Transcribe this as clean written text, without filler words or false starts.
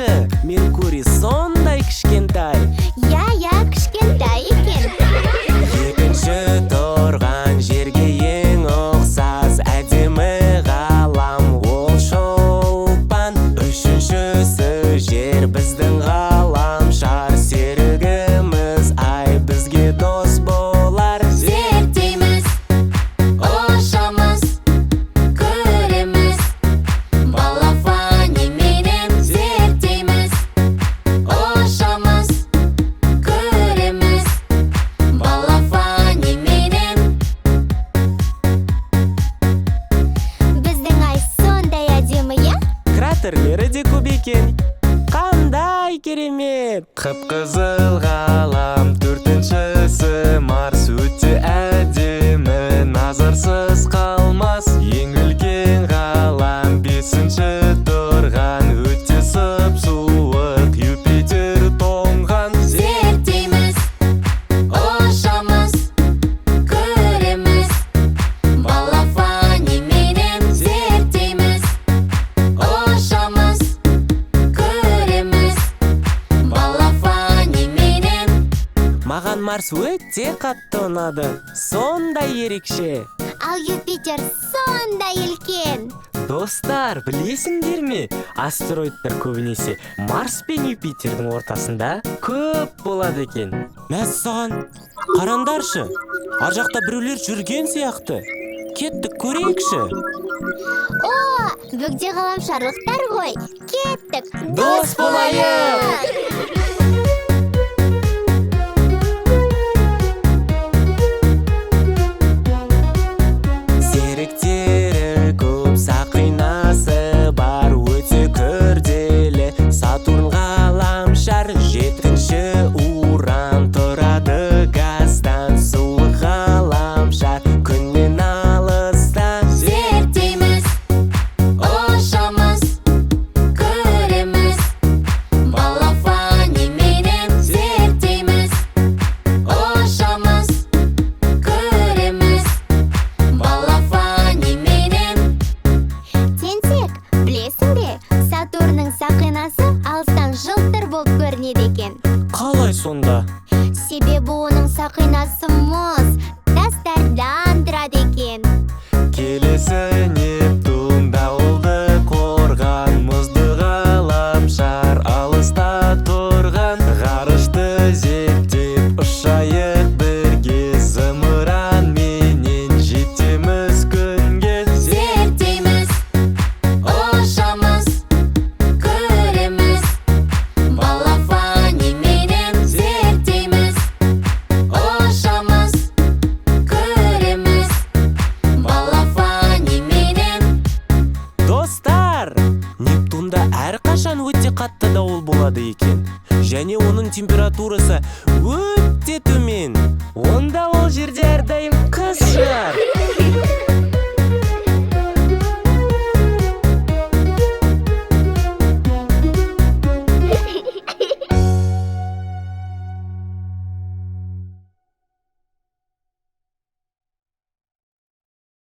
жақсы. Меркурий сондай кішкентай. Я кішкентай екен. Екінші тұрған жерге ең ұқсас әдемі ғалам, ол шолпан. Үшіншісі жер, біздің ғаламшар. Серігіміз ай, бізге дос болар. Зерттейміз, ұшамыз, көреміз. Балафанименен зерттейміз, ұшамыз, көреміз. Балафанименен. Біздің ай сондай әдемі, е? Кратерлері де көп екен. Қандай керемет! Қып-қызыл ғалам, төртіншісі Марс. Өте әдемі, назарсыз қалмас. Ең үлкен ғалам, бесінші тұрған. Өте сұп-суық, Юпитер тоңған. Зерттейміз, ұшамыз, көреміз. Балафанименен зерттейміз, ұшамыз, көреміз. Балафанименен. Маған Марс өте қатты ұнады. Сондай ерекше. Ал Юпитер сондай үлкен. Достар, білесіңдер ме? Астероидтар көбінесе Марс пен Юпитердің ортасында көп болады екен. Мәссаған, қараңдаршы. Ар жақта біреулер жүрген сияқты. Кеттік көрейікші. О, бөгде ғаламшарлықтар ғой. Кеттік, Дос болайық! Серіктері көп, сақинасы бар, өте күрделі. Сатурн ғаламшар, жетінші Уран. Тұрады газдан, суық ғаламшар, күннен алыста. зерттейміз, ұшамыз, көреміз. Балафанименен зерттейміз, ұшамыз, көреміз. Балафанименен. Тентек, білесің бе, Сатурнның сақинасы алыстан жылтыр болып көрінеді екен. Қалай сонда? Себебі оның сақинасы мұз, тастардан тұрады екен. Келесі Нептун, дауылды қорған. Мұзды ғаламшар, алыста тұрған. Ғарышты зерттеп ұшайық бірге. Зымыран менен жетеміз күнге. Зерттейміз, ұшамыз, көреміз. Балафанименен зерттейміз, ұшамыз, көреміз. Балафанименен. Достар, Нептунда әрқашан өте қатты дауыл болады екен. Және оның температурасы өте төмен. Онда ол жерде әрдайым қыс шығар.